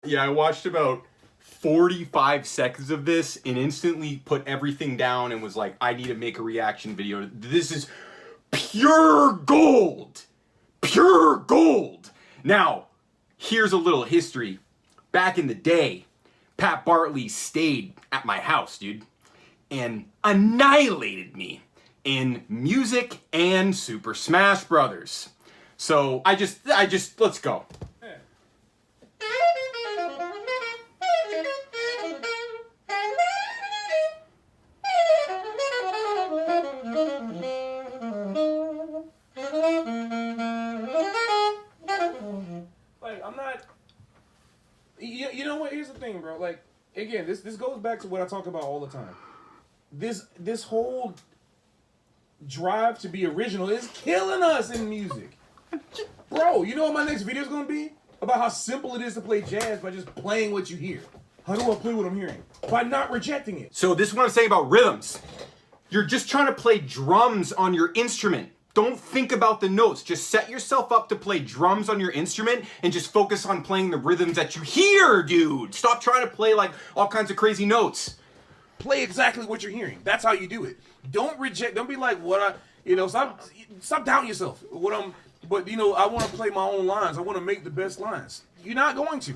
Yeah, I watched about 45 seconds of this and instantly put everything down and was like, I need to make a reaction video. This is pure gold. Pure gold. Now, here's a little history. Back in the day, Pat Bartley stayed at my house, dude, and annihilated me in music and Super Smash Brothers. So I just let's go. Like, I'm not. You know what? Here's the thing, bro. Like, again, this goes back to what I talk about all the time. This whole drive to be original is killing us in music. Bro, you know what my next video is going to be? About how simple it is to play jazz by just playing what you hear. How do I play what I'm hearing? By not rejecting it. So this is what I'm saying about rhythms. You're just trying to play drums on your instrument. Don't think about the notes. Just set yourself up to play drums on your instrument and just focus on playing the rhythms that you hear, dude. Stop trying to play like all kinds of crazy notes. Play exactly what you're hearing. That's how you do it. Don't reject. Don't be like stop doubting yourself. But I want to play my own lines. I want to make the best lines. You're not going to.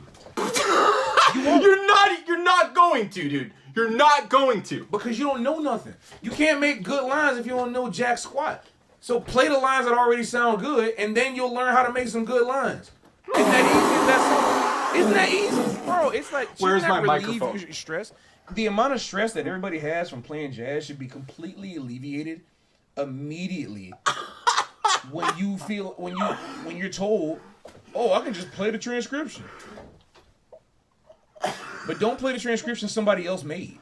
You're not going to, dude. You're not going to. Because you don't know nothing. You can't make good lines if you don't know jack squat. So play the lines that already sound good, and then you'll learn how to make some good lines. Isn't that easy? Isn't that easy? Bro, it's like, where's my microphone? Your stress? The amount of stress that everybody has from playing jazz should be completely alleviated immediately when you're told, oh, I can just play the transcription. But don't play the transcription somebody else made.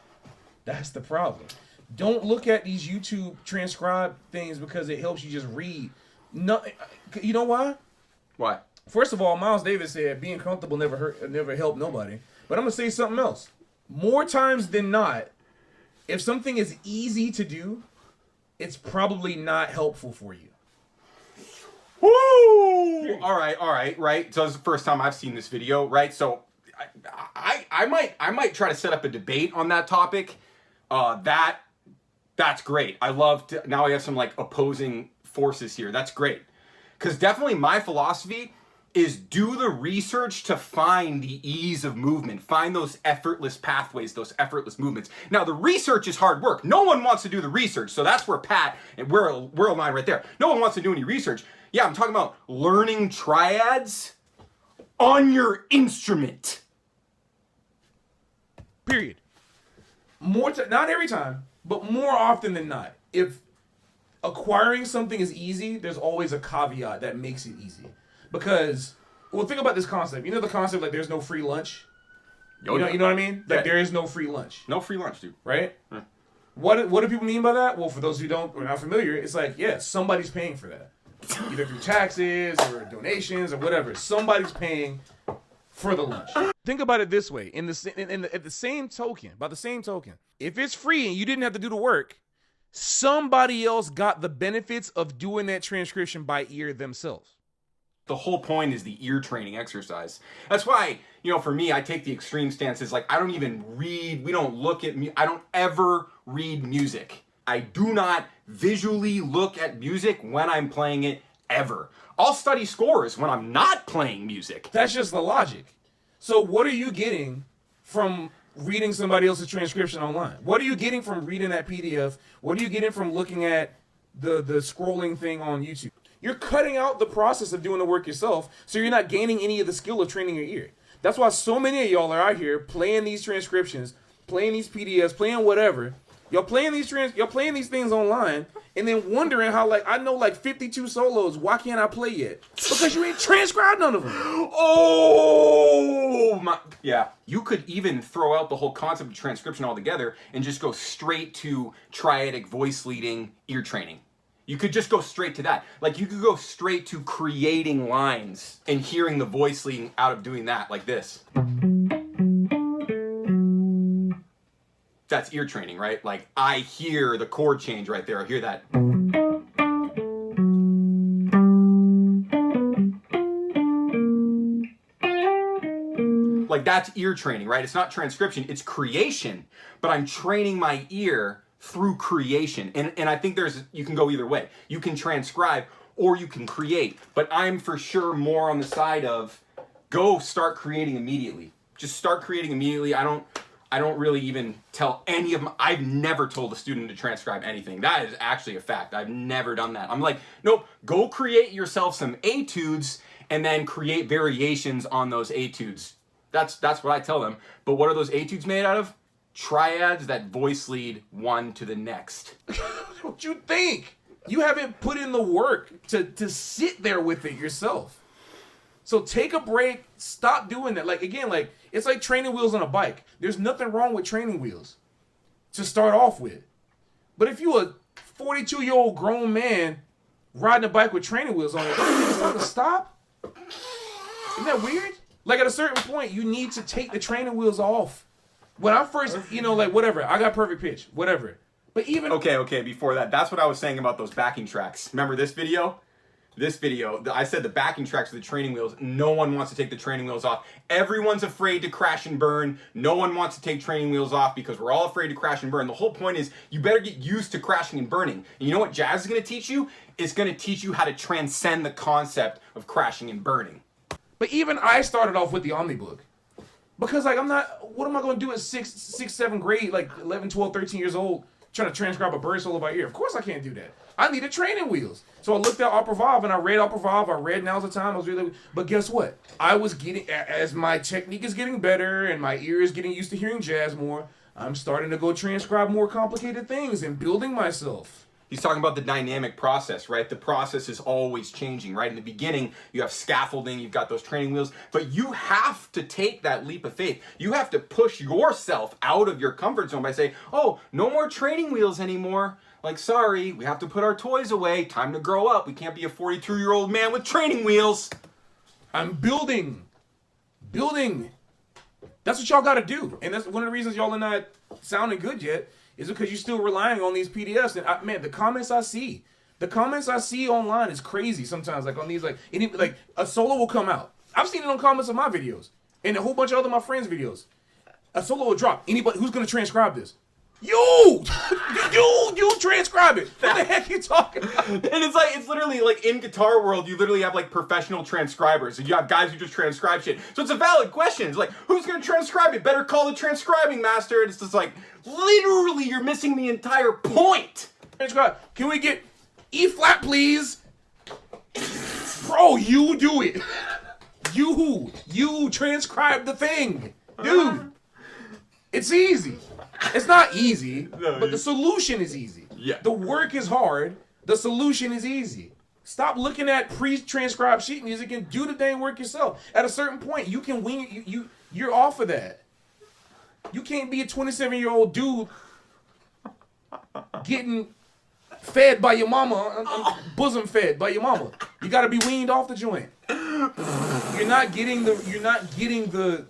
That's the problem. Don't look at these YouTube transcribe things because it helps you just read. No, you know why? Why? First of all, Miles Davis said being comfortable never helped nobody. But I'm gonna say something else. More times than not, if something is easy to do, it's probably not helpful for you. Woo! All right, right. So this is the first time I've seen this video, right? So I might try to set up a debate on that topic. That's great. I love to, now I have some like opposing forces here. That's great. Because definitely my philosophy is do the research to find the ease of movement. Find those effortless pathways, those effortless movements. Now the research is hard work. No one wants to do the research. So that's where Pat, and we're aligned right there. No one wants to do any research. Yeah, I'm talking about learning triads on your instrument. Period. Not every time, but more often than not. If acquiring something is easy, there's always a caveat that makes it easy. Because, well, think about this concept. You know the concept like there's no free lunch? You know what I mean? Like there is no free lunch. No free lunch, dude. Right? Yeah. What do people mean by that? Well, for those who are not familiar, it's like, yeah, somebody's paying for that. Either through taxes or donations or whatever. Somebody's paying for the lunch. Think about it this way. By the same token, if it's free and you didn't have to do the work, somebody else got the benefits of doing that transcription by ear themselves. The whole point is the ear training exercise. That's why, for me, I take the extreme stances. Like, I don't even read. We don't look at I don't ever read music. I do not visually look at music when I'm playing it, ever. I'll study scores when I'm not playing music. That's just the logic. So what are you getting from reading somebody else's transcription online? What are you getting from reading that PDF? What are you getting from looking at the scrolling thing on YouTube? You're cutting out the process of doing the work yourself, so you're not gaining any of the skill of training your ear. That's why so many of y'all are out here playing these transcriptions, playing these PDFs, playing whatever. Y'all playing these things online, and then wondering how, like, I know like 52 solos. Why can't I play yet? Because you ain't transcribed none of them. Oh my! Yeah, you could even throw out the whole concept of transcription altogether and just go straight to triadic voice leading ear training. You could just go straight to that. Like, you could go straight to creating lines and hearing the voice leading out of doing that, like this. That's ear training, right? Like, I hear the chord change right there. I hear that. Like, Like that's ear training, right? It's not transcription, it's creation, but I'm training my ear through creation. And I think you can go either way. You can transcribe or you can create, but I'm for sure more on the side of go start creating immediately. Just start creating immediately. I don't really even tell any of them. I've never told a student to transcribe anything. That is actually a fact. I've never done that. I'm like, nope, go create yourself some etudes and then create variations on those etudes. That's what I tell them. But what are those etudes made out of? Triads that voice lead one to the next. What you think? You haven't put in the work to sit there with it yourself. So take a break. Stop doing that. Like, again, like it's like training wheels on a bike. There's nothing wrong with training wheels to start off with. But if you a 42-year-old grown man riding a bike with training wheels on it, it's not to stop. Isn't that weird? Like at a certain point, you need to take the training wheels off. When I first, like whatever, I got perfect pitch, whatever. But even okay, before that, that's what I was saying about those backing tracks. Remember this video? I said the backing tracks of the training wheels. No one wants to take the training wheels off. Everyone's afraid to crash and burn. No one wants to take training wheels off because we're all afraid to crash and burn. The whole point is you better get used to crashing and burning. And you know what jazz is going to teach you? It's going to teach you how to transcend the concept of crashing and burning. But even I started off with the Omnibook. Because like what am I going to do at 6th, 7th grade, like 11, 12, 13 years old, trying to transcribe a bird solo by ear? Of course I can't do that. I needed training wheels. So I looked at Opera Vive and I read Opera Vive. I read Now's the Time. But guess what? I was getting, as my technique is getting better and my ear is getting used to hearing jazz more, I'm starting to go transcribe more complicated things and building myself. He's talking about the dynamic process, right? The process is always changing, right? In the beginning, you have scaffolding, you've got those training wheels, but you have to take that leap of faith. You have to push yourself out of your comfort zone by saying, oh, no more training wheels anymore. Like, sorry, we have to put our toys away. Time to grow up. We can't be a 42-year-old man with training wheels. I'm building. That's what y'all got to do. And that's one of the reasons y'all are not sounding good yet is because you're still relying on these PDFs. And man, the comments I see online is crazy sometimes. Like on these, like a solo will come out. I've seen it on comments of my videos and a whole bunch of other my friends' videos. A solo will drop. Anybody who's gonna transcribe this? You transcribe it. What the heck are you talking about? And it's literally like in Guitar World, you literally have like professional transcribers. And you have guys who just transcribe shit. So it's a valid question. It's like, who's going to transcribe it? Better call the transcribing master. And it's just like, literally, you're missing the entire point. Transcribe. Can we get E flat, please? Bro, you do it. You transcribe the thing. Dude, it's easy. It's not easy, but the solution is easy. Yeah. The work is hard. The solution is easy. Stop looking at pre-transcribed sheet music and do the dang work yourself. At a certain point, you can wing it. You're off of that. You can't be a 27-year-old dude getting fed by your mama, bosom fed by your mama. You got to be weaned off the joint. You're not getting the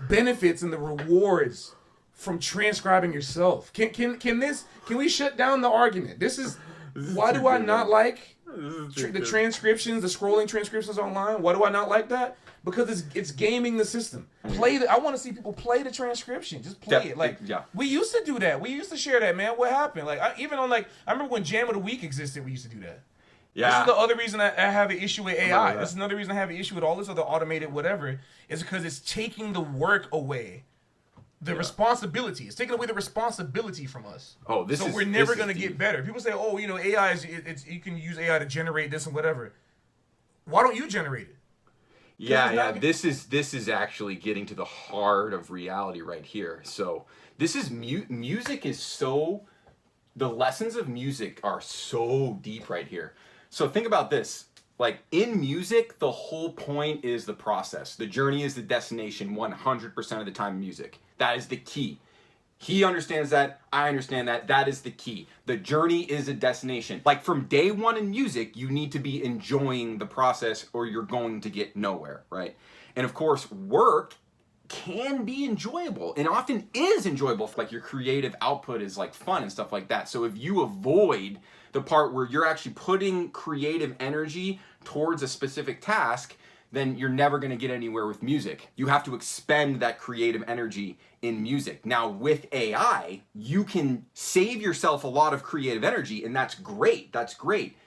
benefits and the rewards from transcribing yourself. Can we shut down the argument? Why do I not like the transcriptions, the scrolling transcriptions online? Why do I not like that? Because it's gaming the system. I want to see people play the transcription. Just play it. Like we used to do that. We used to share that, man. What happened? Like I remember when Jam of the Week existed. We used to do that. Yeah. This is the other reason I have an issue with AI. This is another reason I have an issue with all this other automated whatever. Is because it's taking the work away. The responsibility. It's taking away the responsibility from us. So we're never going to get better. People say, AI is you can use AI to generate this and whatever. Why don't you generate it? Yeah. This is actually getting to the heart of reality right here. So this is music is so, the lessons of music are so deep right here. So think about this. Like in music, the whole point is the process. The journey is the destination 100% of the time in music. That is the key. He understands that. I understand that. That is the key. The journey is a destination. Like from day one in music, you need to be enjoying the process or you're going to get nowhere, right? And of course, work can be enjoyable and often is enjoyable. Like your creative output is like fun and stuff like that. So if you avoid the part where you're actually putting creative energy towards a specific task, then you're never going to get anywhere with music. You have to expend that creative energy in music. Now, with AI, you can save yourself a lot of creative energy, and that's great. That's great.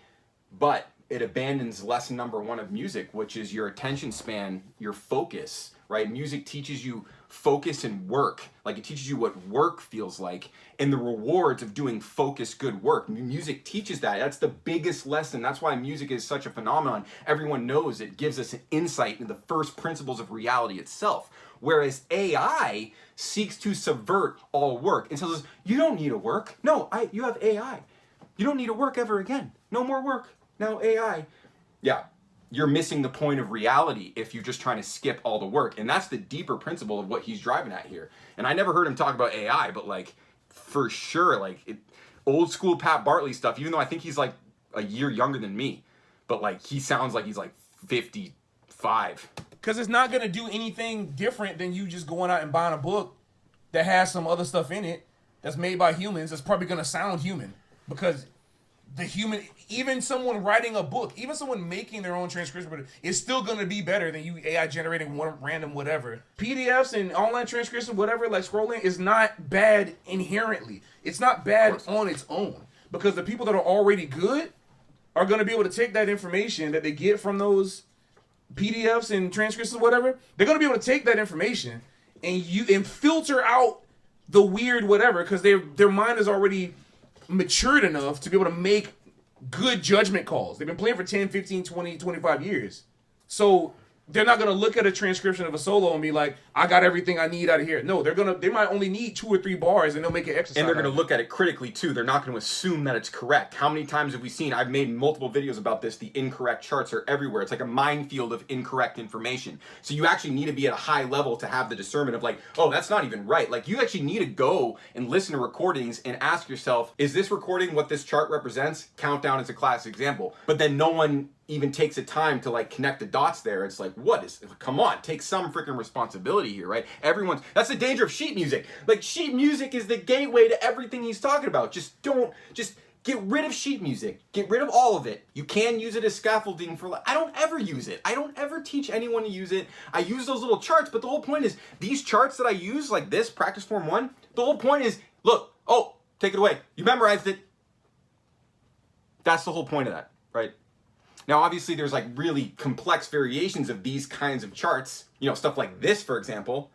But it abandons lesson number one of music, which is your attention span, your focus, right? Music teaches you focus and work. Like, it teaches you what work feels like and the rewards of doing focused, good work. Music teaches that. That's the biggest lesson. That's why music is such a phenomenon. Everyone knows it gives us an insight into the first principles of reality itself. Whereas AI seeks to subvert all work and tells us, you don't need to work. No, you have AI. You don't need to work ever again. No more work. Now AI. Yeah, you're missing the point of reality if you're just trying to skip all the work. And that's the deeper principle of what he's driving at here. And I never heard him talk about AI, but like, for sure, like old school Pat Bartley stuff, even though I think he's like a year younger than me, but like he sounds like he's like 55. Because it's not going to do anything different than you just going out and buying a book that has some other stuff in it that's made by humans that's probably going to sound human. Because the human, even someone writing a book, even someone making their own transcription, is still going to be better than you AI generating one random whatever. PDFs and online transcription, whatever, like scrolling, is not bad inherently. It's not bad on its own. Because the people that are already good are going to be able to take that information that they get from those PDFs and transcripts or whatever. They're going to be able to take that information and filter out the weird whatever, because their mind is already matured enough to be able to make good judgment calls. They've been playing for 10, 15, 20, 25 years. So they're not going to look at a transcription of a solo and be like, I got everything I need out of here. No, they might only need 2 or 3 bars and they'll make an exercise. And they're going to look at it critically too. They're not going to assume that it's correct. How many times have we seen, I've made multiple videos about this, the incorrect charts are everywhere. It's like a minefield of incorrect information. So you actually need to be at a high level to have the discernment of like, oh, that's not even right. Like, you actually need to go and listen to recordings and ask yourself, is this recording what this chart represents? Countdown is a classic example. But then no one even takes the time to like connect the dots there. It's like, come on, take some freaking responsibility here, right? That's the danger of sheet music. Like, sheet music is the gateway to everything he's talking about. Just get rid of sheet music. Get rid of all of it. You can use it as scaffolding for, I don't ever use it. I don't ever teach anyone to use it. I use those little charts, but the whole point is these charts that I use, like this, practice form 1, the whole point is, look, oh, take it away. You memorized it. That's the whole point of that, right? Now, obviously, there's like really complex variations of these kinds of charts. You know, stuff like this, for example.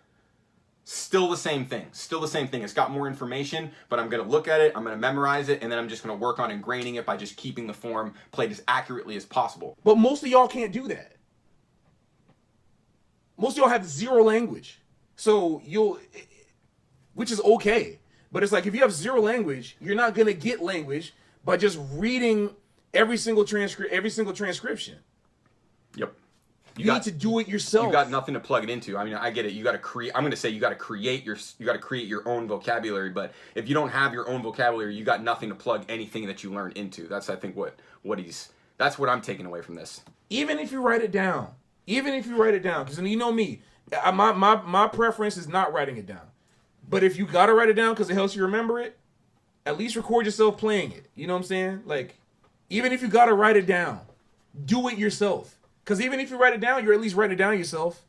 Still the same thing. Still the same thing. It's got more information, but I'm going to look at it, I'm going to memorize it, and then I'm just going to work on ingraining it by just keeping the form played as accurately as possible. But most of y'all can't do that. Most of y'all have zero language. So which is okay. But it's like, if you have zero language, you're not going to get language by just reading every single transcription. Yep. You need to do it yourself. You got nothing to plug it into. I mean, I get it. You got to create. I'm going to say you got to create your own vocabulary. But if you don't have your own vocabulary, you got nothing to plug anything that you learn into. That's, I think, that's what I'm taking away from this. Even if you write it down, because you know me, my preference is not writing it down. But if you got to write it down because it helps you remember it, at least record yourself playing it. You know what I'm saying? Like, even if you got to write it down, do it yourself. Because even if you write it down, you're at least writing it down yourself.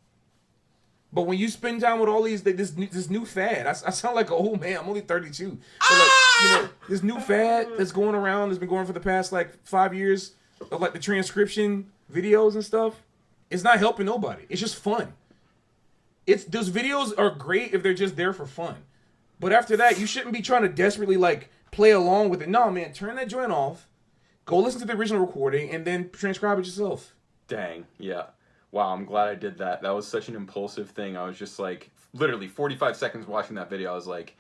But when you spend time with all this new fad, I sound like an old man. I'm only 32. But like, this new fad that's going around, that's been going for the past like 5 years of like the transcription videos and stuff, it's not helping nobody. It's just fun. Those videos are great if they're just there for fun. But after that, you shouldn't be trying to desperately like play along with it. No, man, turn that joint off. Go listen to the original recording and then transcribe it yourself. Dang, yeah. Wow, I'm glad I did that. That was such an impulsive thing. I was just like, literally 45 seconds watching that video, I was like,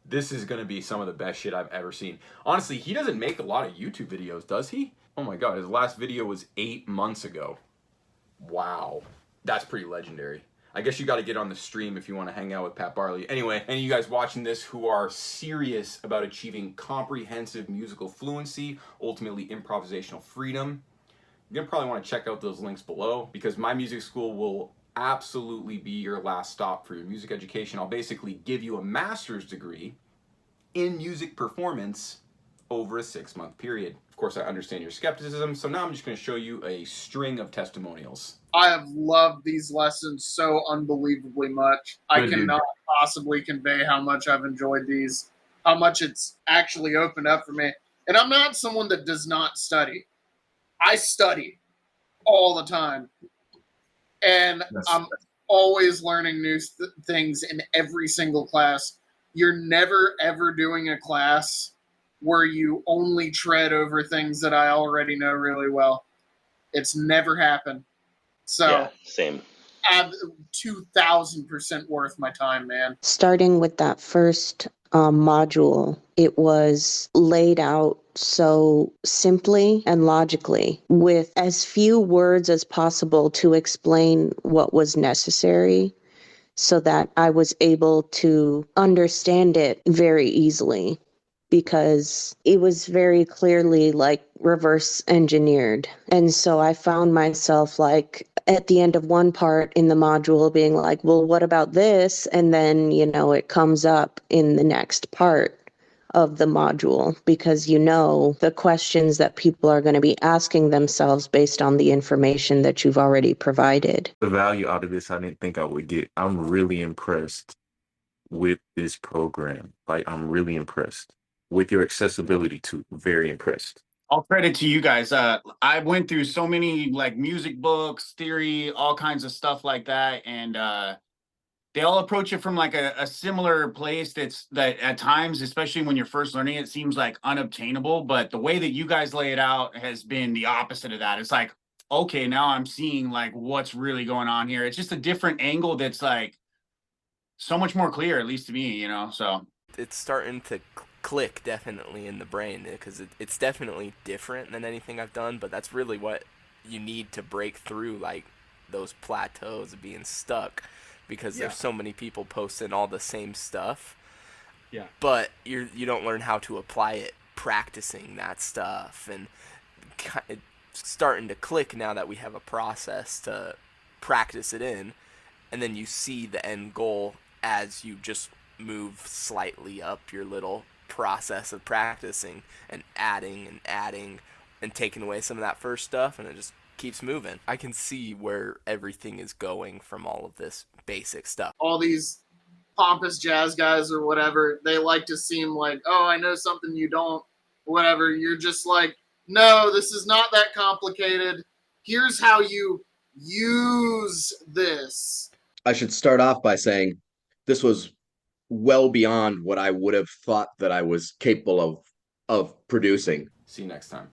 this is going to be some of the best shit I've ever seen. Honestly, he doesn't make a lot of YouTube videos, does he? Oh my god, his last video was 8 months ago. Wow. That's pretty legendary. I guess you got to get on the stream if you want to hang out with Pat Bartley. Anyway, any of you guys watching this who are serious about achieving comprehensive musical fluency, ultimately improvisational freedom, you're going to probably want to check out those links below, because my music school will absolutely be your last stop for your music education. I'll basically give you a master's degree in music performance over a 6-month period. Of course, I understand your skepticism, so now I'm just going to show you a string of testimonials. I have loved these lessons so unbelievably much. I cannot possibly convey how much I've enjoyed these, how much it's actually opened up for me. And I'm not someone that does not study. I study all the time. And I'm always learning new things in every single class. You're never, ever doing a class where you only tread over things that I already know really well. It's never happened. So, yeah, same. 2,000% worth my time, man. Starting with that first module, it was laid out so simply and logically with as few words as possible to explain what was necessary so that I was able to understand it very easily, because it was very clearly like reverse engineered. And so I found myself like at the end of one part in the module being like, well, what about this? And then, it comes up in the next part of the module, because the questions that people are going to be asking themselves based on the information that you've already provided. The value out of this I didn't think I would get. I'm really impressed with this program. Like, I'm really impressed with your accessibility too. Very impressed. All credit to you guys. I went through so many like music books, theory, all kinds of stuff like that, and they all approach it from like a similar place that at times, especially when you're first learning it, seems like unobtainable. But the way that you guys lay it out has been the opposite of that. It's like, okay, now I'm seeing like what's really going on here. It's just a different angle that's like so much more clear, at least to me, so. It's starting to click definitely in the brain, because it's definitely different than anything I've done, but that's really what you need to break through like those plateaus of being stuck, because there's so many people posting all the same stuff. Yeah. But you don't learn how to apply it practicing that stuff, and it's starting to click now that we have a process to practice it in, and then you see the end goal as you just move slightly up your little process of practicing and adding and taking away some of that first stuff, and it just keeps moving. I can see where everything is going from all of this basic stuff. All these pompous jazz guys or whatever, they like to seem like, oh, I know something you don't, whatever. You're just like, no, this is not that complicated. Here's how you use this. I should start off by saying this was well beyond what I would have thought that I was capable of producing. See you next time.